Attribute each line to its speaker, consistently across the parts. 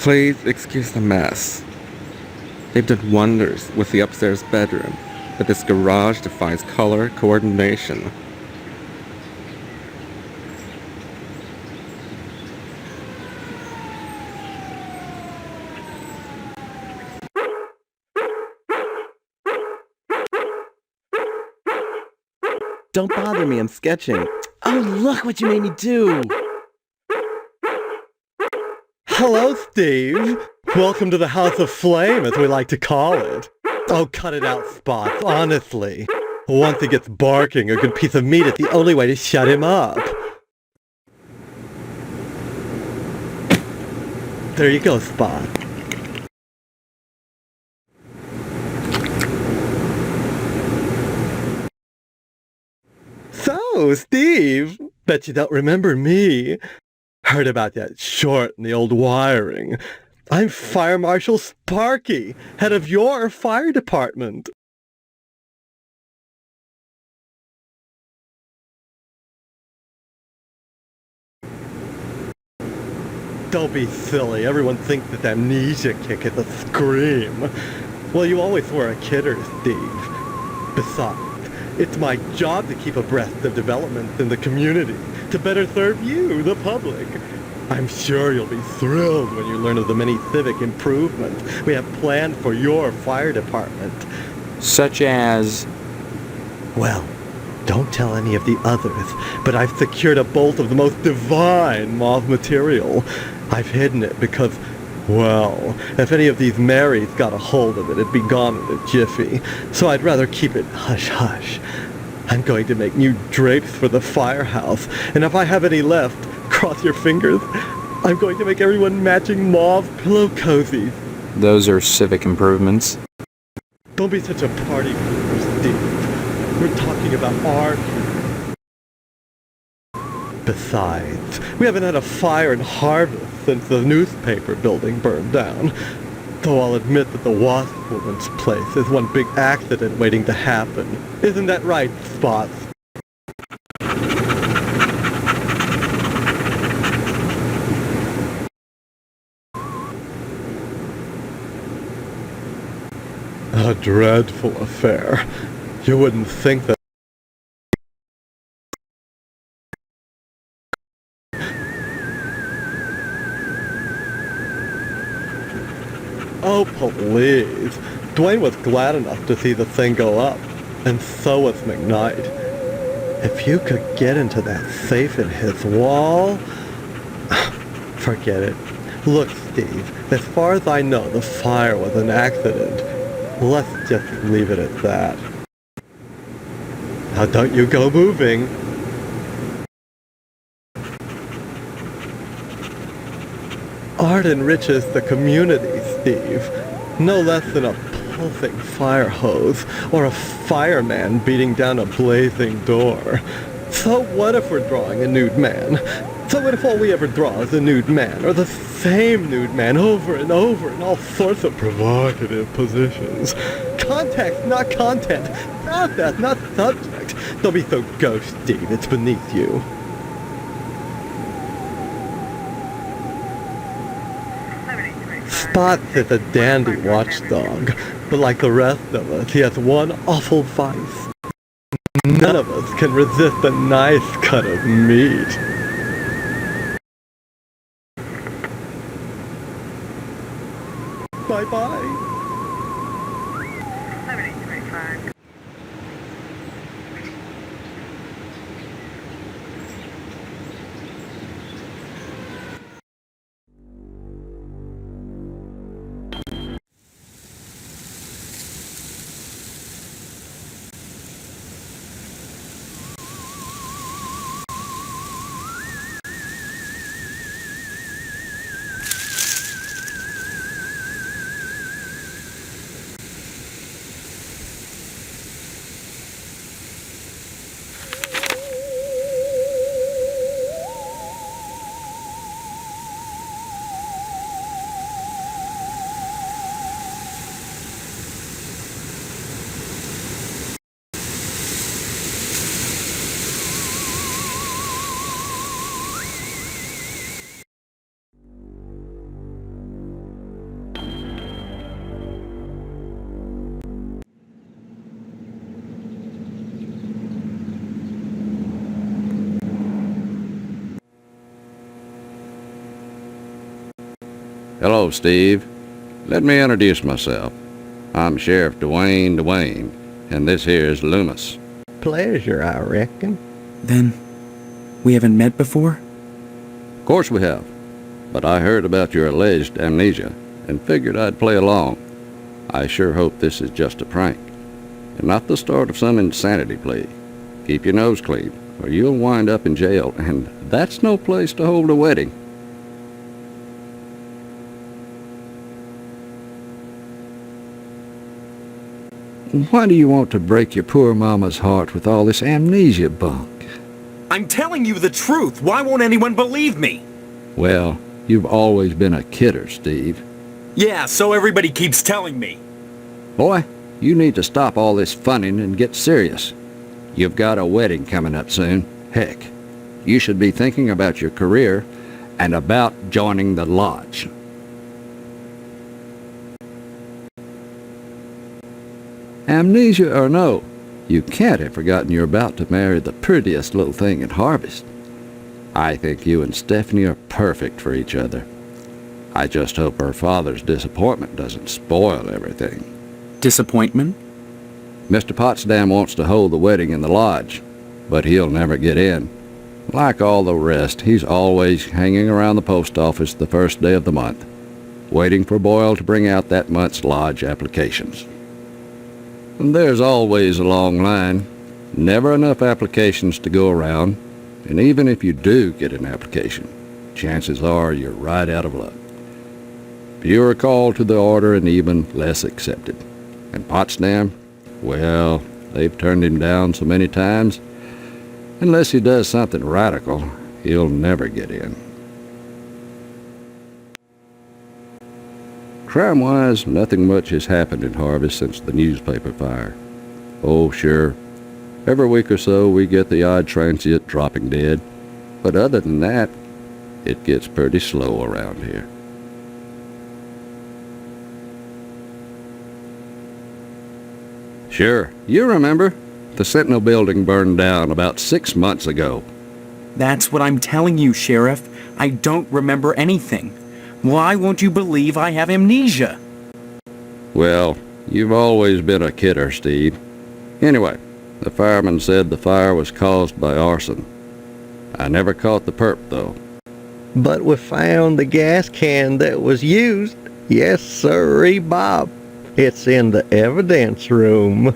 Speaker 1: Please excuse the mess. They've done wonders with the upstairs bedroom, but this garage defies color coordination.
Speaker 2: Don't bother me, I'm sketching. Oh, look what you made me do!
Speaker 3: Hello, Steve. Welcome to the House of Flame, as we like to call it. Oh, cut it out, Spots, honestly. Once he gets barking, a good piece of meat is the only way to shut him up. There you go, Spot. So, Steve, bet you don't remember me. Heard about that short in the old wiring. I'm Fire Marshal Sparky, head of your fire department. Don't be silly. Everyone thinks that amnesia kick is a scream. Well, you always were a kidder, Steve. Besides, it's my job to keep abreast of developments in the community, to better serve you, the public. I'm sure you'll be thrilled when you learn of the many civic improvements we have planned for your fire department.
Speaker 4: Such as...
Speaker 3: Well, don't tell any of the others, but I've secured a bolt of the most divine mauve material. I've hidden it because, well, if any of these Marys got a hold of it, it'd be gone in a jiffy. So I'd rather keep it hush-hush. I'm going to make new drapes for the firehouse, and if I have any left, cross your fingers, I'm going to make everyone matching mauve pillow cozies.
Speaker 4: Those are civic improvements.
Speaker 3: Don't be such a party pooper, Steve. We're talking about our future. Besides, we haven't had a fire in Harvest since the newspaper building burned down. Though I'll admit that the Wasp Woman's place is one big accident waiting to happen. Isn't that right, Spots? A dreadful affair. You wouldn't think that... Oh, please. Dwayne was glad enough to see the thing go up, and so was McKnight. If you could get into that safe in his wall... Forget it. Look, Steve, as far as I know, the fire was an accident. Let's just leave it at that. Now don't you go moving. Art enriches the community, Steve. No less than a pulsing fire hose or a fireman beating down a blazing door. So what if we're drawing a nude man? So what if all we ever draw is a nude man, or the same nude man over and over in all sorts of provocative positions? Context, not content. Process, not subject. Don't be so gauche, Steve. It's beneath you. Spots is a dandy watchdog, but like the rest of us, he has one awful vice. None of us can resist a nice cut of meat. Bye-bye.
Speaker 5: Hello, Steve. Let me introduce myself. I'm Sheriff Day-1, and this here's Loomis.
Speaker 3: Pleasure, I reckon.
Speaker 2: Then, we haven't met before?
Speaker 5: Of course we have, but I heard about your alleged amnesia and figured I'd play along. I sure hope this is just a prank, and not the start of some insanity plea. Keep your nose clean, or you'll wind up in jail, and that's no place to hold a wedding. Why do you want to break your poor mama's heart with all this amnesia bunk?
Speaker 6: I'm telling you the truth. Why won't anyone believe me?
Speaker 5: Well, you've always been a kidder, Steve.
Speaker 6: Yeah, so everybody keeps telling me.
Speaker 5: Boy, you need to stop all this funning and get serious. You've got a wedding coming up soon. Heck, you should be thinking about your career and about joining the lodge. Amnesia or no, you can't have forgotten you're about to marry the prettiest little thing in Harvest. I think you and Stephanie are perfect for each other. I just hope her father's disappointment doesn't spoil everything.
Speaker 2: Disappointment?
Speaker 5: Mr. Potsdam wants to hold the wedding in the lodge, but he'll never get in. Like all the rest, he's always hanging around the post office the first day of the month, waiting for Boyle to bring out that month's lodge applications. And there's always a long line, never enough applications to go around, and even if you do get an application, chances are you're right out of luck. Fewer called to the order and even less accepted. And Potsdam, well, they've turned him down so many times, unless he does something radical, he'll never get in. Crime-wise, nothing much has happened in Harvest since the newspaper fire. Oh, sure, every week or so we get the odd transient dropping dead, but other than that, it gets pretty slow around here. Sure, you remember. The Sentinel building burned down about 6 months ago.
Speaker 2: That's what I'm telling you, Sheriff. I don't remember anything. Why won't you believe I have amnesia?
Speaker 5: Well, you've always been a kidder, Steve. Anyway, the fireman said the fire was caused by arson. I never caught the perp, though.
Speaker 3: But we found the gas can that was used. Yes, sirree, Bob. It's in the evidence room.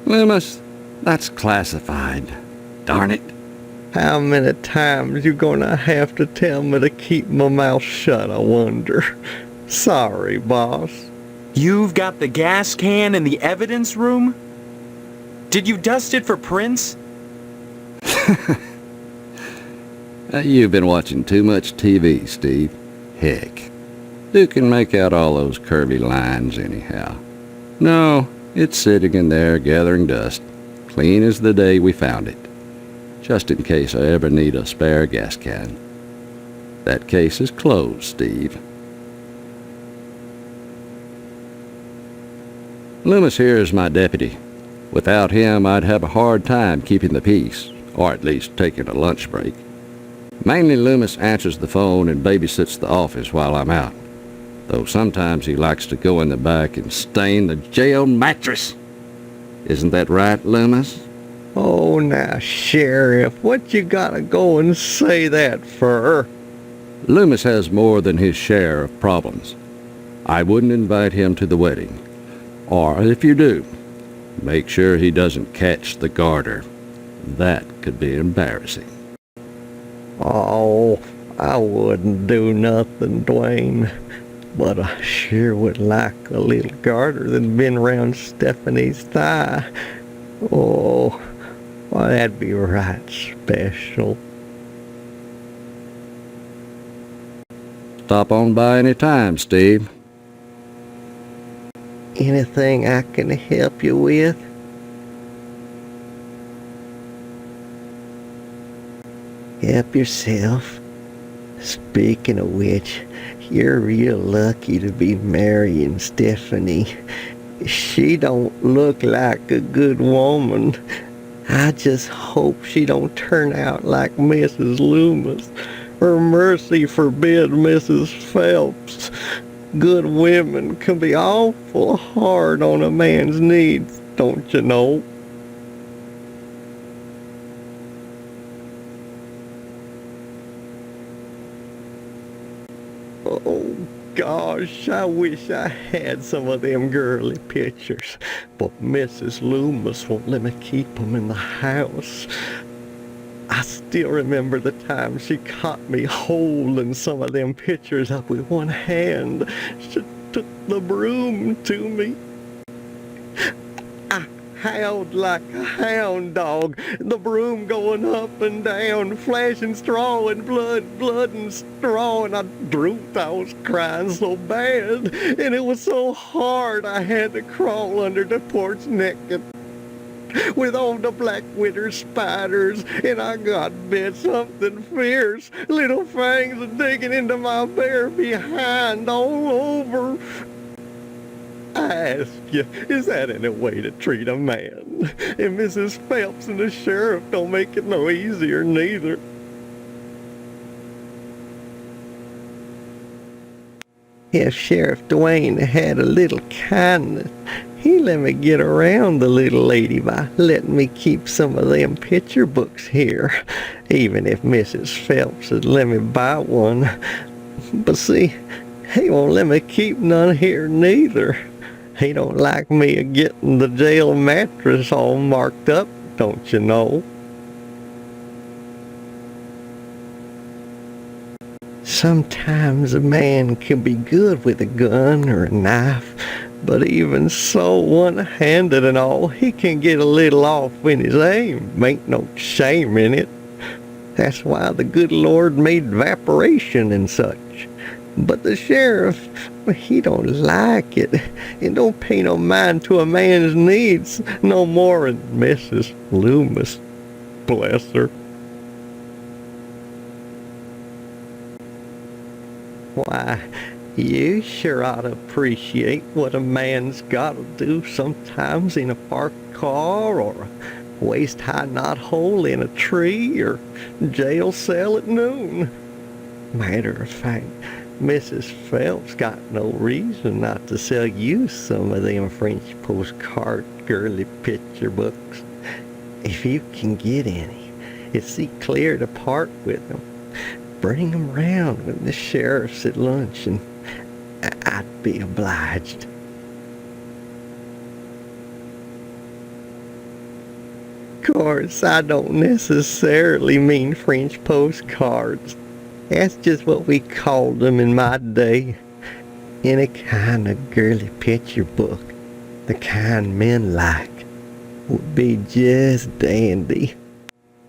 Speaker 5: Loomis, that's classified. Darn it.
Speaker 3: How many times you gonna have to tell me to keep my mouth shut, I wonder? Sorry, boss.
Speaker 6: You've got the gas can in the evidence room? Did you dust it for prints?
Speaker 5: You've been watching too much TV, Steve. Heck, who can make out all those curvy lines anyhow? No, it's sitting in there gathering dust, clean as the day we found it. Just in case I ever need a spare gas can. That case is closed, Steve. Loomis here is my deputy. Without him, I'd have a hard time keeping the peace, or at least taking a lunch break. Mainly Loomis answers the phone and babysits the office while I'm out, though sometimes he likes to go in the back and stain the jail mattress. Isn't that right, Loomis?
Speaker 3: Oh, now, Sheriff, what you gotta go and say that for?
Speaker 5: Loomis has more than his share of problems. I wouldn't invite him to the wedding. Or if you do, make sure he doesn't catch the garter. That could be embarrassing.
Speaker 3: Oh, I wouldn't do nothing, Dwayne. But I sure would like a little garter that's been around Stephanie's thigh. Oh, well, that'd be right special.
Speaker 5: Stop on by any time, Steve.
Speaker 3: Anything I can help you with? Help yourself. Speaking of which, you're real lucky to be marrying Stephanie. She don't look like a good woman. I just hope she don't turn out like Mrs. Loomis, or mercy forbid Mrs. Phelps. Good women can be awful hard on a man's needs, don't you know? Oh, gosh, I wish I had some of them girly pictures, but Mrs. Loomis won't let me keep 'em in the house. I still remember the time she caught me holding some of them pictures up with one hand. She took the broom to me. I howled like a hound dog, the broom going up and down, flashing straw and blood and straw, and I drooped. I was crying so bad, and it was so hard I had to crawl under the porch naked with all the black winter spiders, and I got bit something fierce. Little fangs are digging into my bare behind all over. I ask you, is that any way to treat a man? And Mrs. Phelps and the sheriff don't make it no easier neither. If Sheriff Dwayne had a little kindness, he let me get around the little lady by letting me keep some of them picture books here, even if Mrs. Phelps had let me buy one. But see, he won't let me keep none here neither. He don't like me a getting the jail mattress all marked up, don't you know? Sometimes a man can be good with a gun or a knife, but even so, one-handed and all, he can get a little off in his aim. Ain't no shame in it. That's why the good Lord made evaporation and such. But the sheriff, he don't like it. It don't pay no mind to a man's needs no more than Mrs. Loomis, bless her. Why, you sure ought to appreciate what a man's got to do sometimes in a parked car, or a waist-high knothole in a tree, or jail cell at noon. Matter of fact, Mrs. Phelps got no reason not to sell you some of them French postcard girly picture books. If you can get any, and see clear to part with them, bring 'em round when the sheriff's at lunch, and I'd be obliged. Of course, I don't necessarily mean French postcards. That's just what we called them in my day. Any kind of girly picture book, the kind men like, would be just dandy.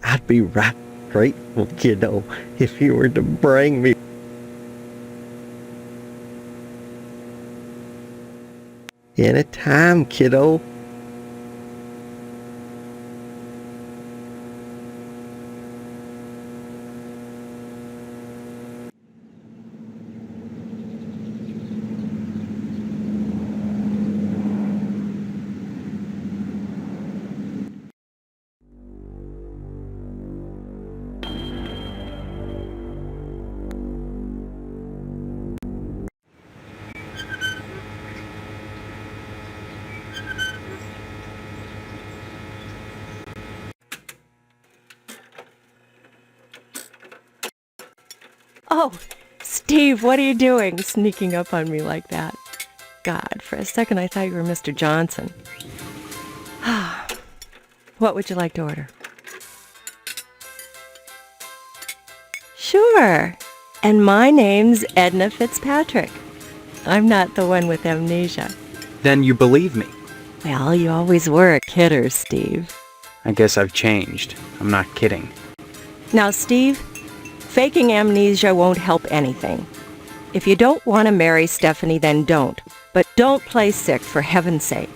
Speaker 3: I'd be right grateful, kiddo, if you were to bring me any time, kiddo.
Speaker 7: Oh, Steve, what are you doing sneaking up on me like that? God, for a second I thought you were Mr. Johnson. What would you like to order? Sure. And my name's Edna Fitzpatrick. I'm not the one with amnesia.
Speaker 6: Then you believe me.
Speaker 7: Well, you always were a kidder, Steve.
Speaker 6: I guess I've changed. I'm not kidding.
Speaker 7: Now, Steve, faking amnesia won't help anything. If you don't want to marry Stephanie, then don't. But don't play sick, for heaven's sake.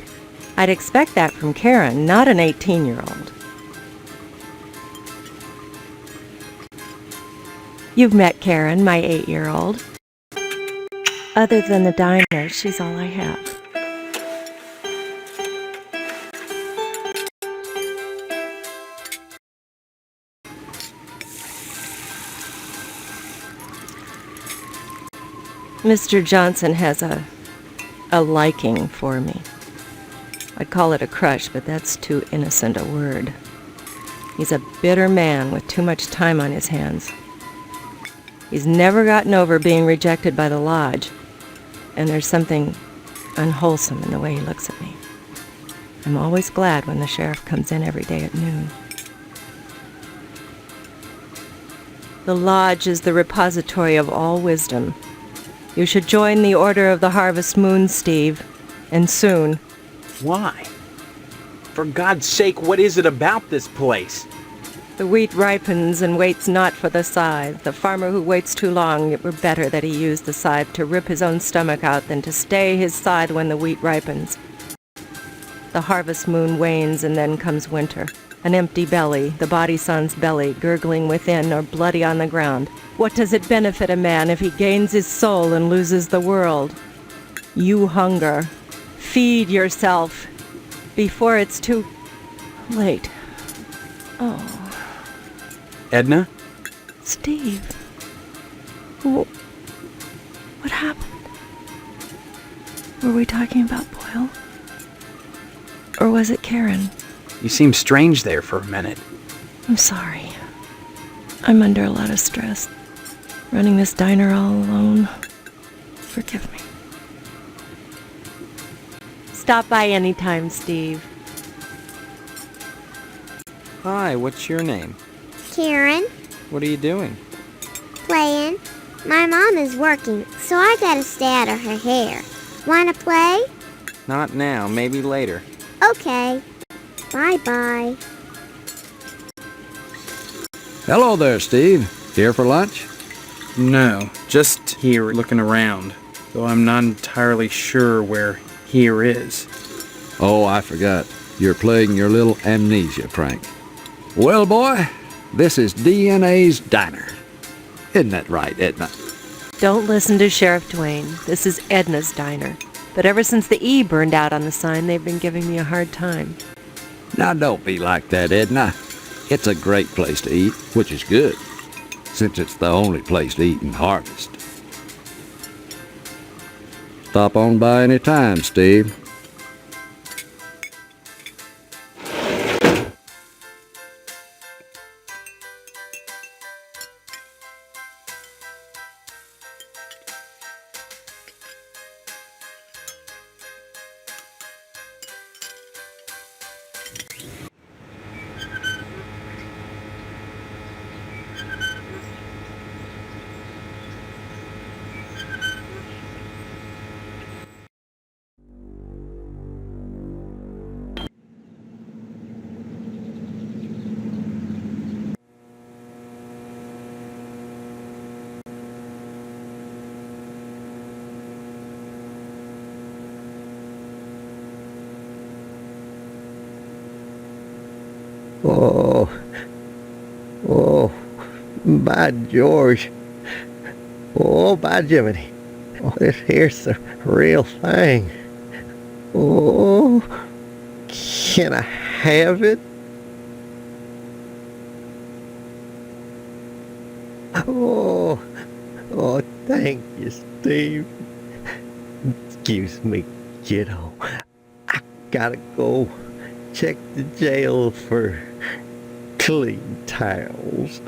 Speaker 7: I'd expect that from Karen, not an 18-year-old. You've met Karen, my 8-year-old. Other than the diner, she's all I have. Mr. Johnson has a liking for me. I'd call it a crush, but that's too innocent a word. He's a bitter man with too much time on his hands. He's never gotten over being rejected by the lodge, and there's something unwholesome in the way he looks at me. I'm always glad when the sheriff comes in every day at noon. The lodge is the repository of all wisdom. You should join the Order of the Harvest Moon, Steve, and soon.
Speaker 6: Why? For God's sake, what is it about this place?
Speaker 7: The wheat ripens and waits not for the scythe. The farmer who waits too long, it were better that he use the scythe to rip his own stomach out than to stay his scythe when the wheat ripens. The harvest moon wanes and then comes winter. An empty belly, the body sun's belly, gurgling within or bloody on the ground. What does it benefit a man if he gains his soul and loses the world? You hunger. Feed yourself before it's too late. Oh.
Speaker 6: Edna?
Speaker 7: Steve. What happened? Were we talking about Boyle? Or was it Karen?
Speaker 6: You seemed strange there for a minute.
Speaker 7: I'm sorry. I'm under a lot of stress. Running this diner all alone. Forgive me. Stop by anytime, Steve.
Speaker 4: Hi, what's your name?
Speaker 8: Karen,
Speaker 4: What are you doing?
Speaker 8: playing. My mom is working, so I gotta stay out of her hair. Wanna play?
Speaker 4: Not now, maybe later.
Speaker 8: Okay. Bye-bye.
Speaker 5: Hello there, Steve. Here for lunch?
Speaker 2: No, just here looking around, though I'm not entirely sure where here is.
Speaker 5: Oh, I forgot. You're playing your little amnesia prank. Well, boy, this is DNA's diner. Isn't that right, Edna?
Speaker 7: Don't listen to Sheriff Dwayne. This is Edna's diner. But ever since the E burned out on the sign, they've been giving me a hard time.
Speaker 5: Now, don't be like that, Edna. It's a great place to eat, which is good, since it's the only place to eat in Harvest. Stop on by any time, Steve.
Speaker 3: Oh, oh, by George. Oh, by Jiminy. Oh, this here's the real thing. Oh, can I have it? Oh, oh, thank you, Steve. Excuse me, kiddo. I gotta go check the jail for clean towels.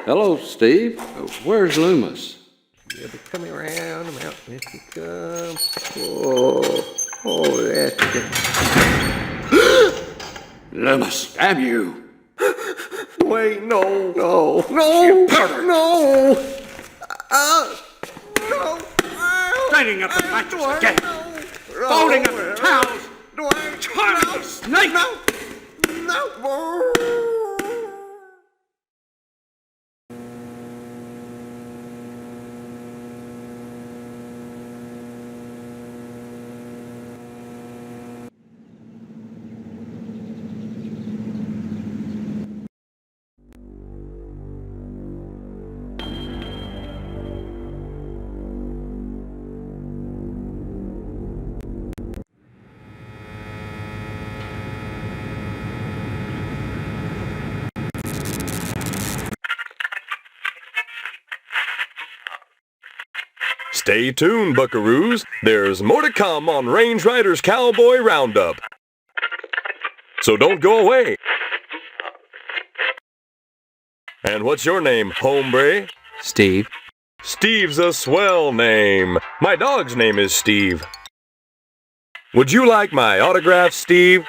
Speaker 5: Hello, Steve. Where's Loomis?
Speaker 3: You'll be coming around the mountain if you come. Oh, that's it.
Speaker 5: Loomis, damn you!
Speaker 3: Wait, no, no, no, no! No!
Speaker 5: Straining up the mattress again! Folding up the towels! Charlie, snake!
Speaker 3: No!
Speaker 9: Stay tuned, buckaroos. There's more to come on Range Riders Cowboy Roundup. So don't go away. And what's your name, hombre?
Speaker 4: Steve.
Speaker 9: Steve's a swell name. My dog's name is Steve. Would you like my autograph, Steve?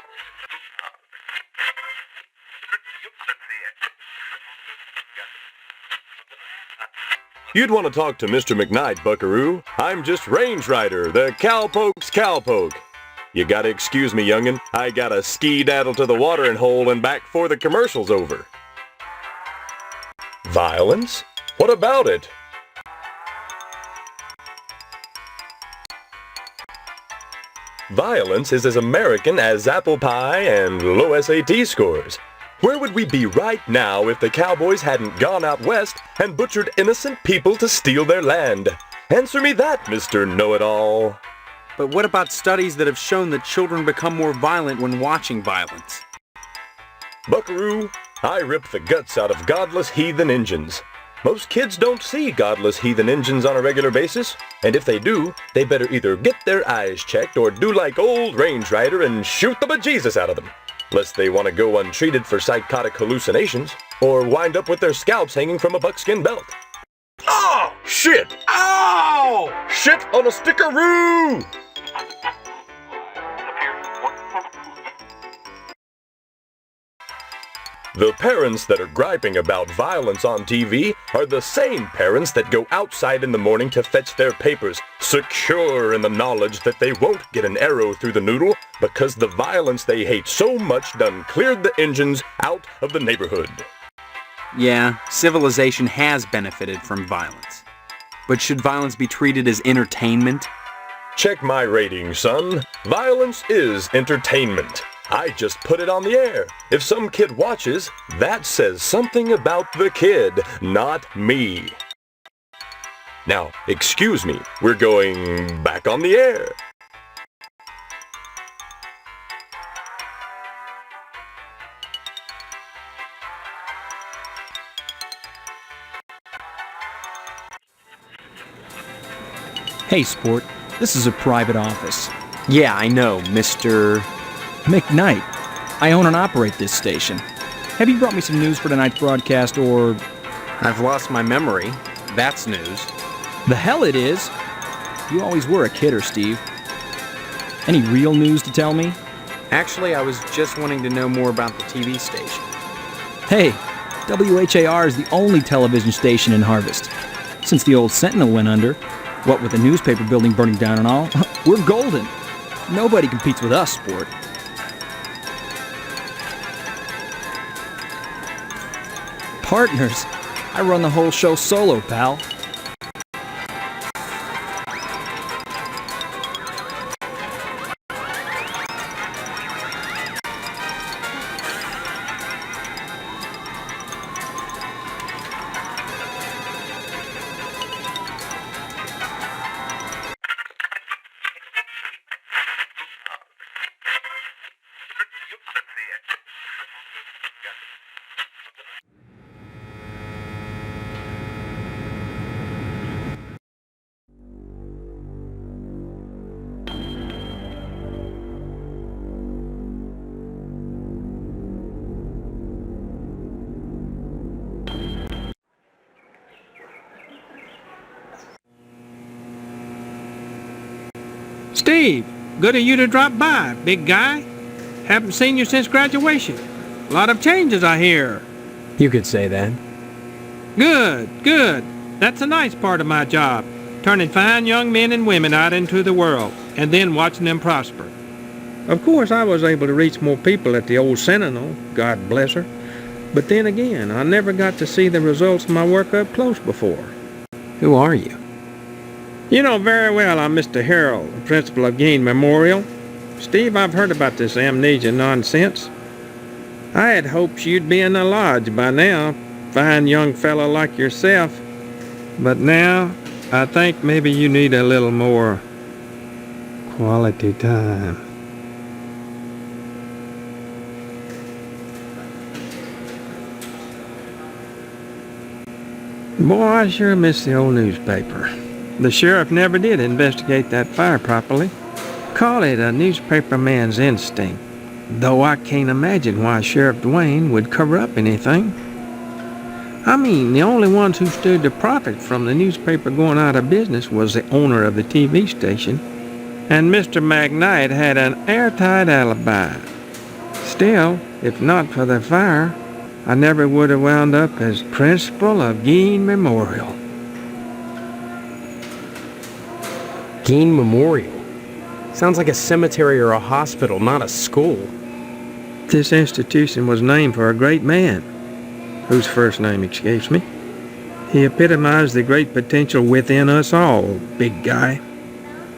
Speaker 9: You'd want to talk to Mr. McKnight, buckaroo. I'm just Range Rider, the cowpoke's cowpoke. You gotta excuse me, youngin'. I gotta ski-daddle to the watering hole and back before the commercial's over. Violence? What about it? Violence is as American as apple pie and low SAT scores. Where would we be right now if the cowboys hadn't gone out west and butchered innocent people to steal their land? Answer me that, Mr. Know-It-All.
Speaker 6: But what about studies that have shown that children become more violent when watching violence?
Speaker 9: Buckaroo, I rip the guts out of godless heathen Injuns. Most kids don't see godless heathen Injuns on a regular basis, and if they do, they better either get their eyes checked or do like old Range Rider and shoot the bejesus out of them, lest they want to go untreated for psychotic hallucinations, or wind up with their scalps hanging from a buckskin belt. Oh, shit! Ow! Shit on a stickaroo! The parents that are griping about violence on TV are the same parents that go outside in the morning to fetch their papers, secure in the knowledge that they won't get an arrow through the noodle because the violence they hate so much done cleared the Injuns out of the neighborhood.
Speaker 6: Yeah, civilization has benefited from violence. But should violence be treated as entertainment?
Speaker 9: Check my rating, son. Violence is entertainment. I just put it on the air. If some kid watches, that says something about the kid, not me. Now, excuse me, we're going back on the air.
Speaker 10: Hey, Sport. This is a private office.
Speaker 6: Yeah, I know, Mr.
Speaker 10: McKnight. I own and operate this station. Have you brought me some news for tonight's broadcast, or...
Speaker 6: I've lost my memory. That's news.
Speaker 10: The hell it is! You always were a kidder, Steve. Any real news to tell me?
Speaker 6: Actually, I was just wanting to know more about the TV station.
Speaker 10: Hey, WHAR is the only television station in Harvest. Since the old Sentinel went under, what with the newspaper building burning down and all, we're golden. Nobody competes with us, Sport. Partners? I run the whole show solo, pal.
Speaker 11: Steve, good of you to drop by, big guy. Haven't seen you since graduation. A lot of changes, I hear.
Speaker 10: You could say that.
Speaker 11: Good, good. That's a nice part of my job. Turning fine young men and women out into the world, and then watching them prosper. Of course, I was able to reach more people at the old Sentinel, God bless her. But then again, I never got to see the results of my work up close before.
Speaker 4: Who are you?
Speaker 11: You know very well I'm Mr. Harrell, the principal of Gain Memorial. Steve, I've heard about this amnesia nonsense. I had hoped you'd be in the lodge by now, fine young fellow like yourself. But now, I think maybe you need a little more quality time. Boy, I sure miss the old newspaper. The sheriff never did investigate that fire properly. Call it a newspaper man's instinct, though I can't imagine why Sheriff Dwayne would cover up anything. I mean, the only ones who stood to profit from the newspaper going out of business was the owner of the TV station, and Mr. McKnight had an airtight alibi. Still, if not for the fire, I never would have wound up as principal of Gain Memorial.
Speaker 12: Gain Memorial? Sounds like a cemetery or a hospital, not a school.
Speaker 11: This institution was named for a great man, whose first name escapes me. He epitomized the great potential within us all, big guy.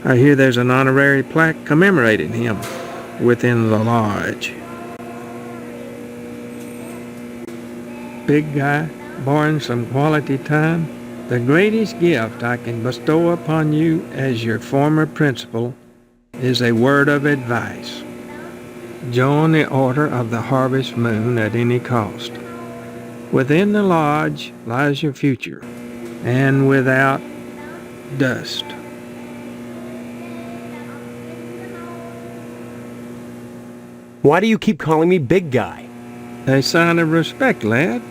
Speaker 11: I hear there's an honorary plaque commemorating him within the lodge. Big guy, born some quality time, the greatest gift I can bestow upon you as your former principal is a word of advice. Join the Order of the Harvest Moon at any cost. Within the lodge lies your future, and without, dust.
Speaker 12: Why do you keep calling me big guy?
Speaker 11: A sign of respect, lad.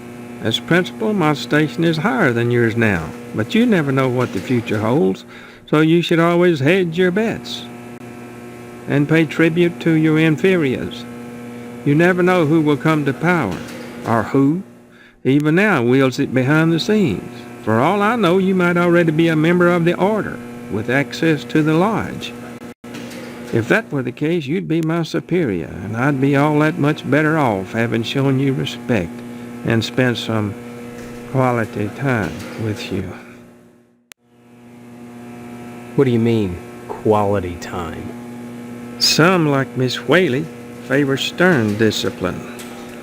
Speaker 11: As principal, my station is higher than yours now, but you never know what the future holds, so you should always hedge your bets and pay tribute to your inferiors. You never know who will come to power, or who, even now, wields it behind the scenes. For all I know, you might already be a member of the Order, with access to the lodge. If that were the case, you'd be my superior, and I'd be all that much better off having shown you respect and spent some quality time with you.
Speaker 12: What do you mean, quality time?
Speaker 11: Some, like Miss Whaley, favor stern discipline,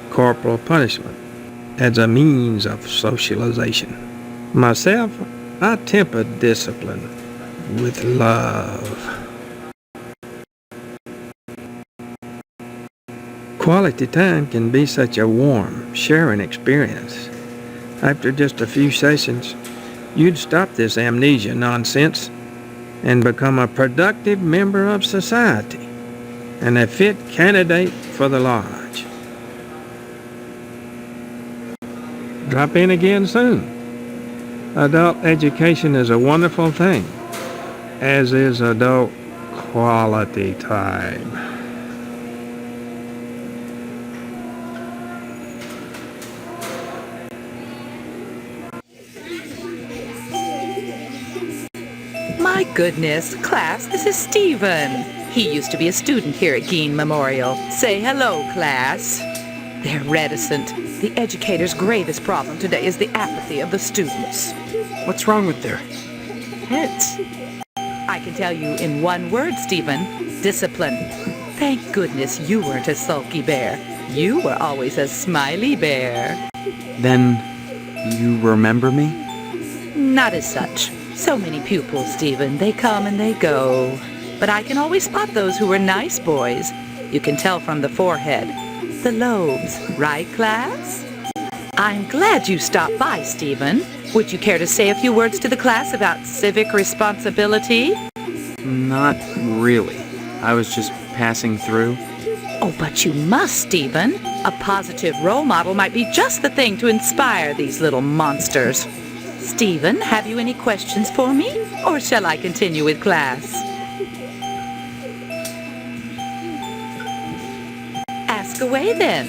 Speaker 11: corporal punishment, as a means of socialization. Myself, I temper discipline with love. Quality time can be such a warm, sharing experience. After just a few sessions, you'd stop this amnesia nonsense and become a productive member of society and a fit candidate for the lodge. Drop in again soon. Adult education is a wonderful thing, as is adult quality time.
Speaker 13: My goodness, class, this is Stephen. He used to be a student here at Gain Memorial. Say hello, class. They're reticent. The educator's gravest problem today is the apathy of the students.
Speaker 6: What's wrong with their heads?
Speaker 13: I can tell you in one word, Stephen. Discipline. Thank goodness you weren't a sulky bear. You were always a smiley bear.
Speaker 6: Then, you remember me?
Speaker 13: Not as such. So many pupils, Stephen. They come and they go. But I can always spot those who were nice boys. You can tell from the forehead. The lobes, right, class? I'm glad you stopped by, Stephen. Would you care to say a few words to the class about civic responsibility?
Speaker 6: Not really. I was just passing through.
Speaker 13: Oh, but you must, Stephen. A positive role model might be just the thing to inspire these little monsters. Stephen, have you any questions for me? Or shall I continue with class? back away then.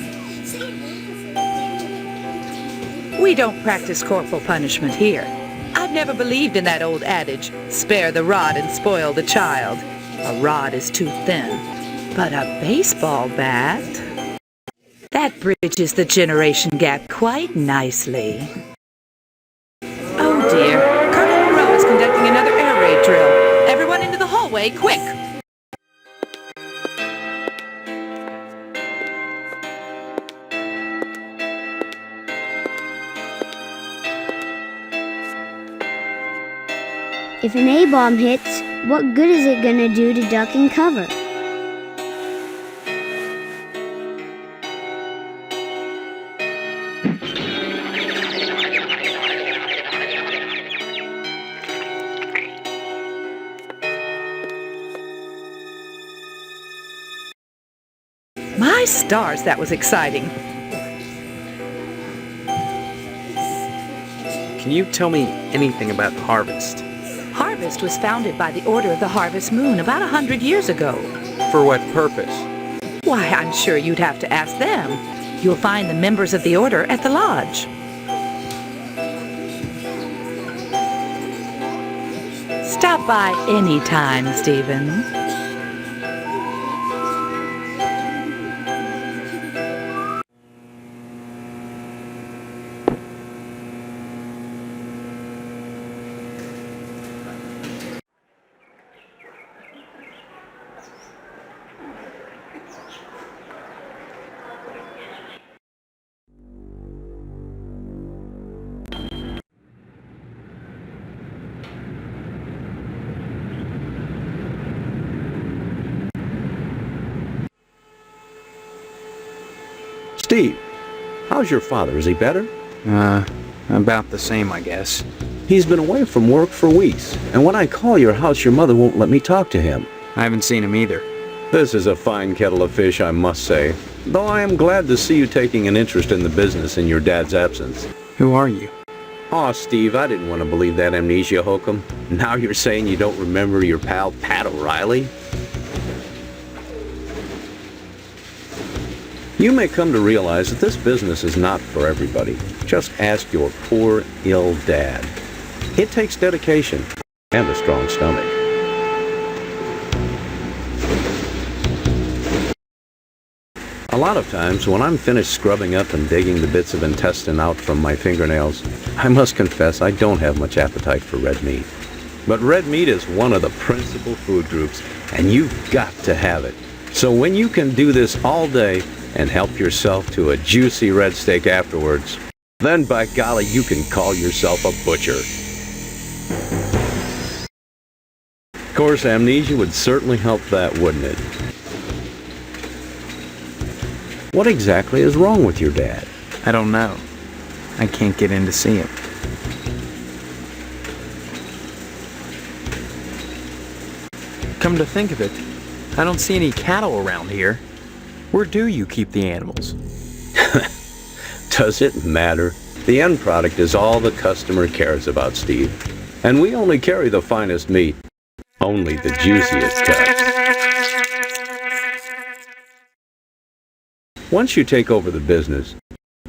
Speaker 13: We don't practice corporal punishment here. I've never believed in that old adage, spare the rod and spoil the child. A rod is too thin, but a baseball bat? That bridges the generation gap quite nicely. Oh dear, Colonel Monroe is conducting another air raid drill. Everyone into the hallway, quick!
Speaker 8: If an A-bomb hits, what good is it gonna do to duck and cover?
Speaker 13: My stars, that was exciting.
Speaker 6: Can you tell me anything about Harvest?
Speaker 13: Harvest was founded by the Order of the Harvest Moon about 100 years ago.
Speaker 6: For what purpose?
Speaker 13: Why, I'm sure you'd have to ask them. You'll find the members of the Order at the lodge. Stop by any time, Stephen.
Speaker 14: Steve, how's your father? Is he better?
Speaker 6: About the same, I guess.
Speaker 14: He's been away from work for weeks, and when I call your house, your mother won't let me talk to him.
Speaker 6: I haven't seen him either.
Speaker 14: This is a fine kettle of fish, I must say, though I am glad to see you taking an interest in the business in your dad's absence.
Speaker 6: Who are you?
Speaker 14: Aw, Steve, I didn't want to believe that amnesia hokum. Now you're saying you don't remember your pal Pat O'Reilly? You may come to realize that this business is not for everybody. Just ask your poor, ill dad. It takes dedication and a strong stomach. A lot of times, when I'm finished scrubbing up and digging the bits of intestine out from my fingernails, I must confess I don't have much appetite for red meat. But red meat is one of the principal food groups, and you've got to have it. So when you can do this all day and help yourself to a juicy red steak afterwards, then by golly, you can call yourself a butcher. Of course, amnesia would certainly help that, wouldn't it? What exactly is wrong with your dad?
Speaker 6: I don't know. I can't get in to see him. Come to think of it, I don't see any cattle around here. Where do you keep the animals?
Speaker 14: Does it matter? The end product is all the customer cares about, Steve. And we only carry the finest meat. Only the juiciest cuts. Once you take over the business,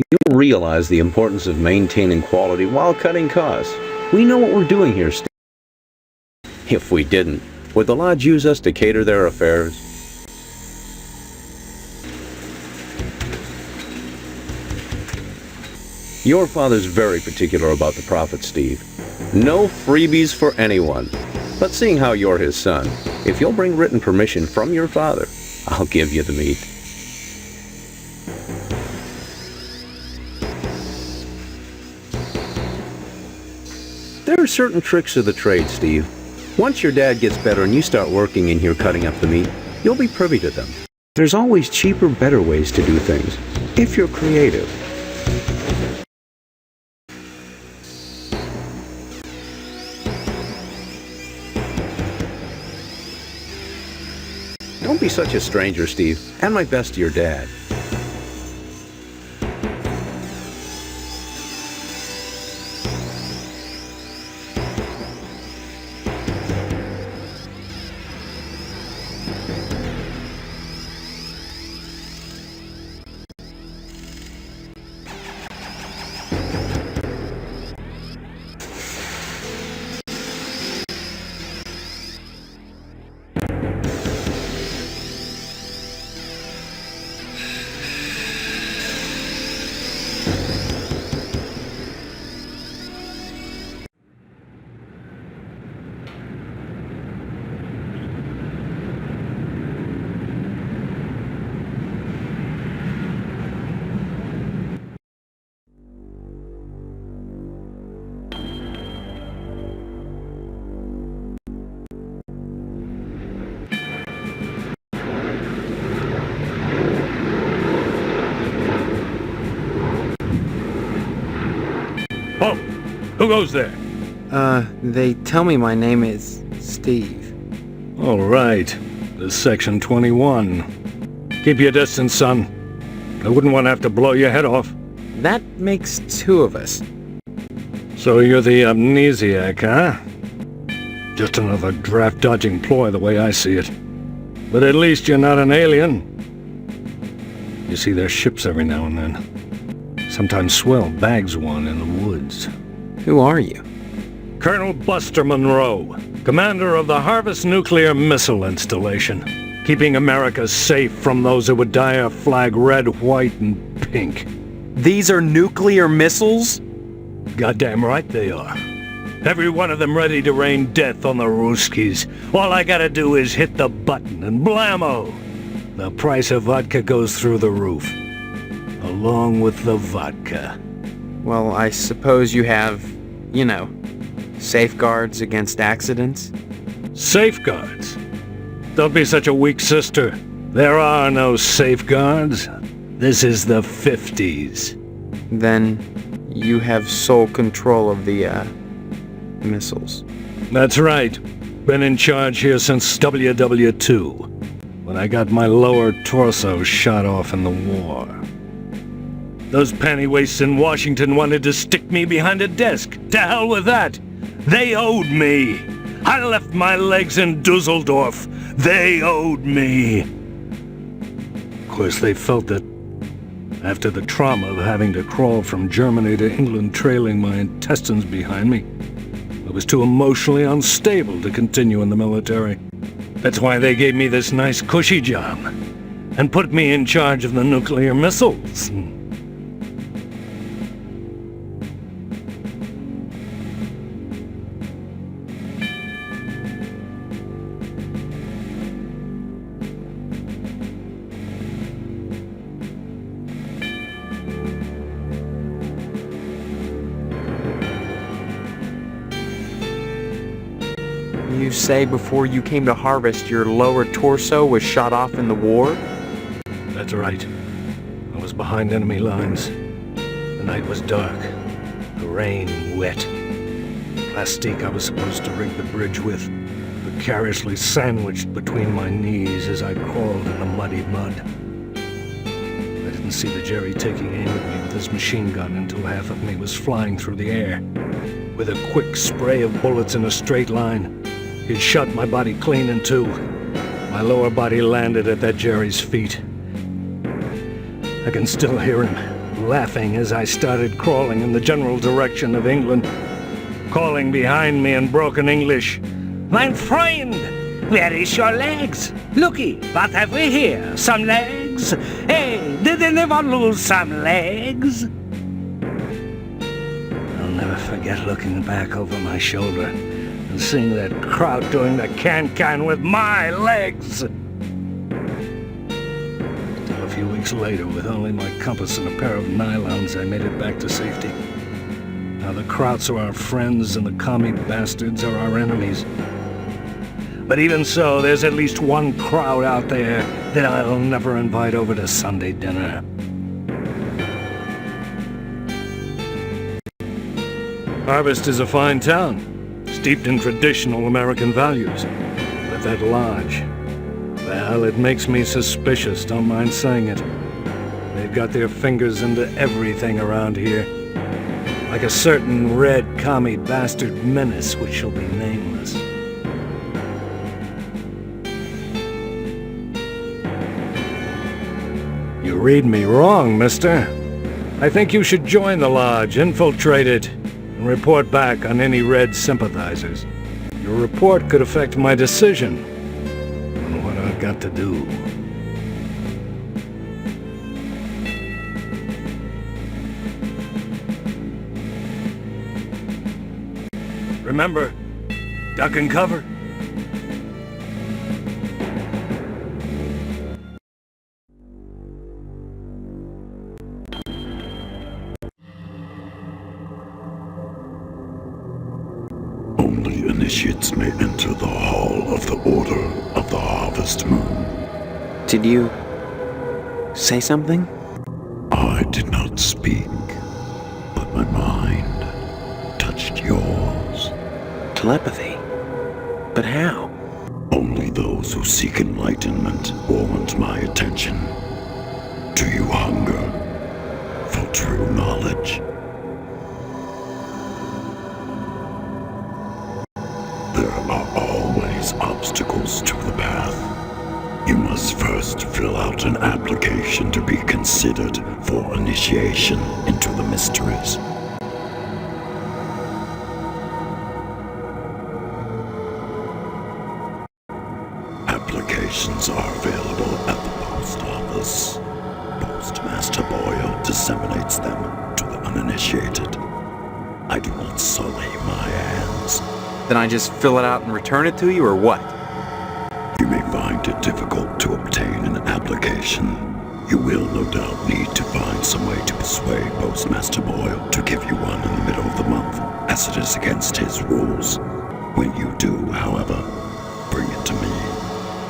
Speaker 14: you'll realize the importance of maintaining quality while cutting costs. We know what we're doing here, Steve. If we didn't, would the lodge use us to cater their affairs? Your father's very particular about the profits, Steve. No freebies for anyone. But seeing how you're his son, if you'll bring written permission from your father, I'll give you the meat. There are certain tricks of the trade, Steve. Once your dad gets better and you start working in here cutting up the meat, you'll be privy to them. There's always cheaper, better ways to do things, if you're creative. Don't be such a stranger, Steve, and my best to your dad.
Speaker 15: Oh, who goes there?
Speaker 4: They tell me my name is Steve.
Speaker 15: All right. This is Section 21. Keep your distance, son. I wouldn't want to have to blow your head off.
Speaker 4: That makes two of us.
Speaker 15: So you're the amnesiac, huh? Just another draft-dodging ploy the way I see it. But at least you're not an alien. You see their ships every now and then. Sometimes Swell bags one in the woods.
Speaker 4: Who are you?
Speaker 15: Colonel Buster Monroe, commander of the Harvest Nuclear Missile Installation, keeping America safe from those who would dye our flag red, white, and pink.
Speaker 6: These are nuclear missiles?
Speaker 15: Goddamn right they are. Every one of them ready to rain death on the Ruskies. All I gotta do is hit the button and blammo! The price of vodka goes through the roof. Along with the vodka.
Speaker 6: Well, I suppose you have, safeguards against accidents?
Speaker 15: Safeguards? Don't be such a weak sister. There are no safeguards. This is the 50s.
Speaker 6: Then you have sole control of the, missiles.
Speaker 15: That's right. Been in charge here since WW2, when I got my lower torso shot off in the war. Those pennywaists in Washington wanted to stick me behind a desk. To hell with that! They owed me! I left my legs in Dusseldorf. They owed me! Of course, they felt that after the trauma of having to crawl from Germany to England trailing my intestines behind me, I was too emotionally unstable to continue in the military. That's why they gave me this nice cushy job and put me in charge of the nuclear missiles.
Speaker 6: You say before you came to Harvest, your lower torso was shot off in the war?
Speaker 15: That's right. I was behind enemy lines. The night was dark. The rain wet. Plastique I was supposed to rig the bridge with, precariously sandwiched between my knees as I crawled in the muddy mud. I didn't see the Jerry taking aim at me with his machine gun until half of me was flying through the air. With a quick spray of bullets in a straight line, he'd shot my body clean in two. My lower body landed at that Jerry's feet. I can still hear him laughing as I started crawling in the general direction of England, calling behind me in broken English, "Mein Freund, where is your legs? Looky, what have we here? Some legs? Hey, did anyone lose some legs?" I'll never forget looking back over my shoulder and seeing that crowd doing the can-can with my legs. Till a few weeks later, with only my compass and a pair of nylons, I made it back to safety. Now the Krauts are our friends and the commie bastards are our enemies. But even so, there's at least one crowd out there that I'll never invite over to Sunday dinner. Harvest is a fine town, steeped in traditional American values. But that lodge, well, it makes me suspicious, don't mind saying it. They've got their fingers into everything around here. Like a certain red commie bastard menace which shall be nameless. You read me wrong, mister. I think you should join the lodge, infiltrate it, and report back on any Red sympathizers. Your report could affect my decision on what I've got to do. Remember, duck and cover.
Speaker 16: Only initiates may enter the Hall of the Order of the Harvest Moon.
Speaker 6: Did you say something?
Speaker 16: I did not speak, but my mind touched yours.
Speaker 14: Telepathy? But how?
Speaker 16: Only those who seek enlightenment warrant my attention. Do you hunger for true knowledge? There are always obstacles to the path. You must first fill out an application to be considered for initiation into the mysteries. Applications are available at the post office. Postmaster Boyle disseminates them to the uninitiated. I do not sully my hands.
Speaker 6: Then I just fill it out and return it to you, or what?
Speaker 16: You may find it difficult to obtain an application. You will no doubt need to find some way to persuade Postmaster Boyle to give you one in the middle of the month, as it is against his rules. When you do, however, bring it to me,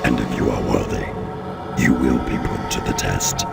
Speaker 16: and if you are worthy, you will be put to the test.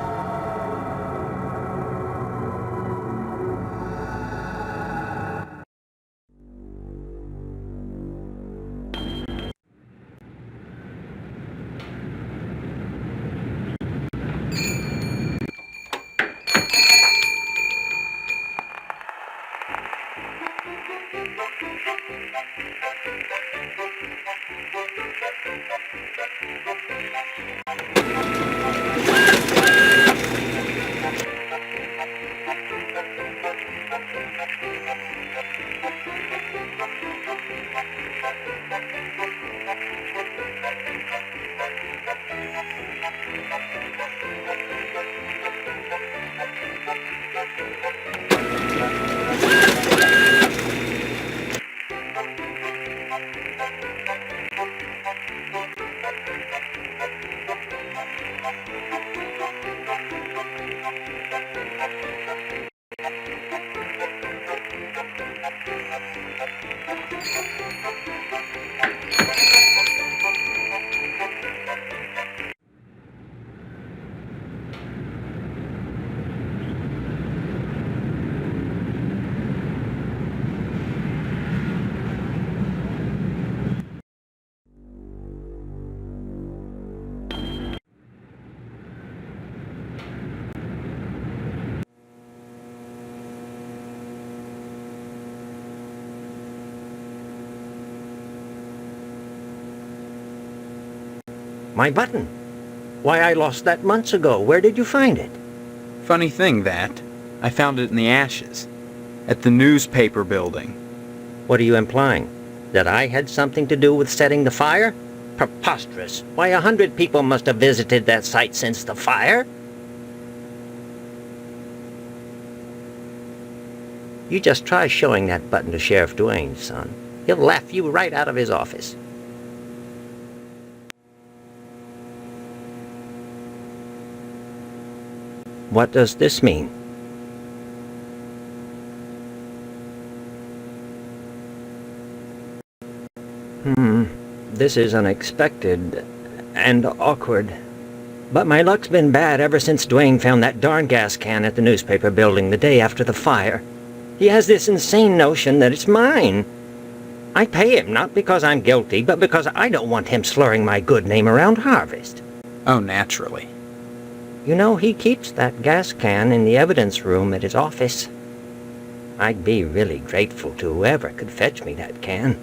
Speaker 17: My button. Why, I lost that months ago. Where did you find it?
Speaker 6: Funny thing, that. I found it in the ashes. At the newspaper building.
Speaker 17: What are you implying? That I had something to do with setting the fire? Preposterous. Why, 100 people must have visited that site since the fire. You just try showing that button to Sheriff Duane, son. He'll laugh you right out of his office. What does this mean? This is unexpected and awkward. But my luck's been bad ever since Duane found that darn gas can at the newspaper building the day after the fire. He has this insane notion that it's mine. I pay him not because I'm guilty, but because I don't want him slurring my good name around Harvest.
Speaker 6: Oh, naturally.
Speaker 17: You know, he keeps that gas can in the evidence room at his office. I'd be really grateful to whoever could fetch me that can.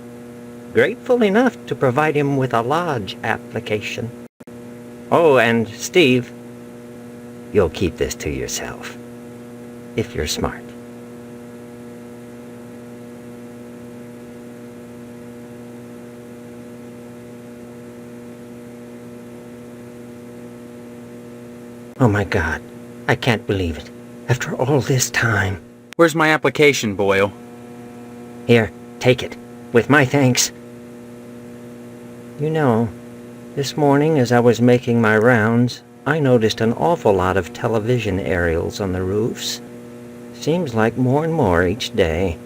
Speaker 17: Grateful enough to provide him with a lodge application. Oh, and Steve, you'll keep this to yourself, if you're smart. Oh my God, I can't believe it. After all this time.
Speaker 6: Where's my application, Boyle?
Speaker 17: Here, take it. With my thanks. You know, this morning as I was making my rounds, I noticed an awful lot of television aerials on the roofs. Seems like more and more each day.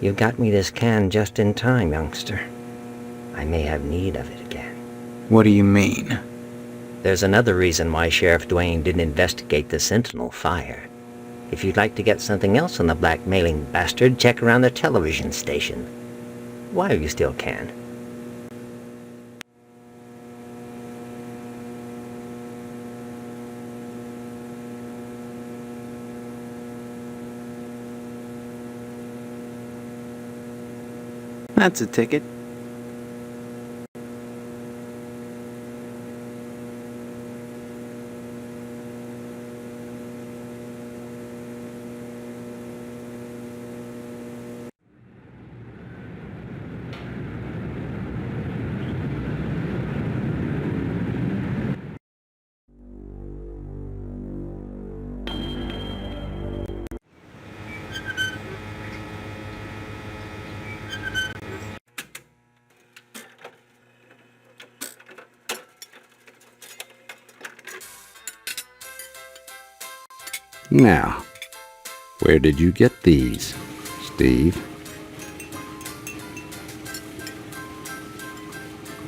Speaker 17: You got me this can just in time, youngster. I may have need of it again.
Speaker 6: What do you mean?
Speaker 17: There's another reason why Sheriff Duane didn't investigate the Sentinel fire. If you'd like to get something else on the blackmailing bastard, check around the television station. While you still can.
Speaker 2: That's a ticket.
Speaker 5: Now, where did you get these, Steve?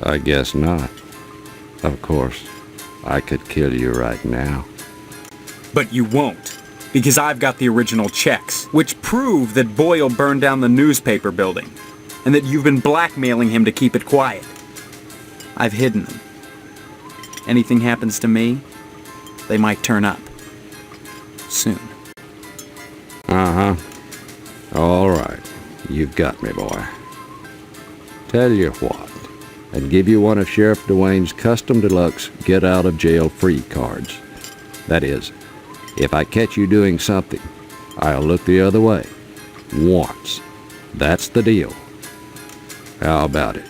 Speaker 5: I guess not. Of course, I could kill you right now.
Speaker 6: But you won't, because I've got the original checks, which prove that Boyle burned down the newspaper building, and that you've been blackmailing him to keep it quiet. I've hidden them. Anything happens to me, they might turn up. Soon.
Speaker 5: Uh-huh. All right. You've got me, boy. Tell you what, I'd give you one of Sheriff Dwayne's custom deluxe get-out-of-jail-free cards. That is, if I catch you doing something, I'll look the other way. Once. That's the deal. How about it?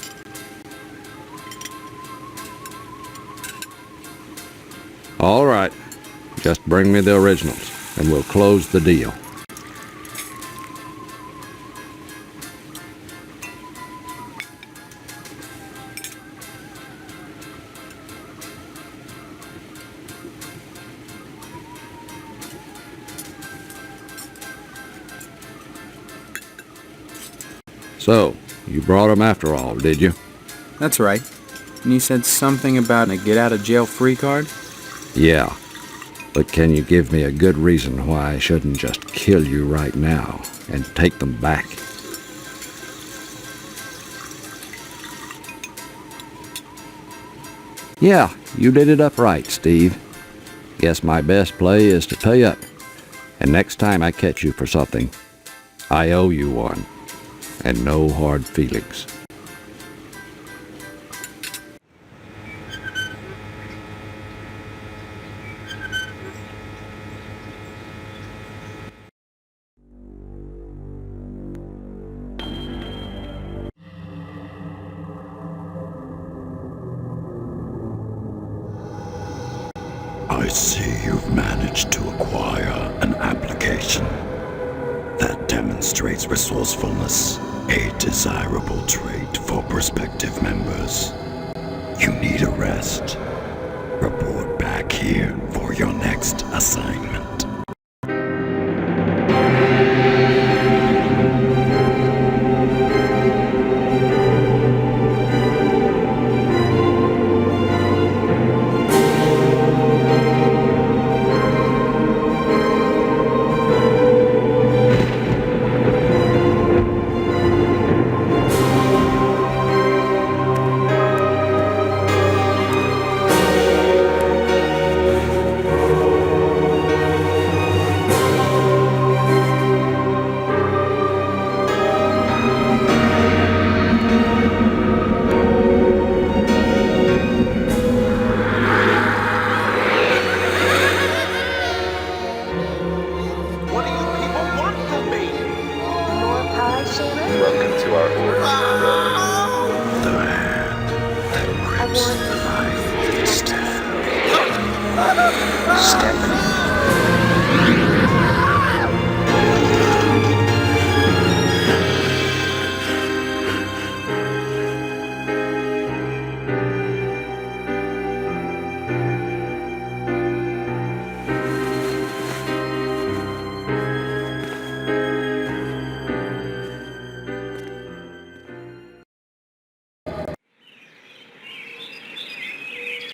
Speaker 5: All right. Just bring me the originals, and we'll close the deal. So, you brought them after all, did you?
Speaker 6: That's right. And you said something about a get-out-of-jail-free card?
Speaker 5: Yeah. But can you give me a good reason why I shouldn't just kill you right now and take them back? Yeah, you did it up right, Steve. Guess my best play is to pay up. And next time I catch you for something, I owe you one. And no hard feelings.
Speaker 16: I see you've managed to acquire an application. That demonstrates resourcefulness, a desirable trait for prospective members. You need a rest. Report back here for your next assignment.
Speaker 18: Welcome to our order.
Speaker 16: The hand that grips the knife of its tail. Step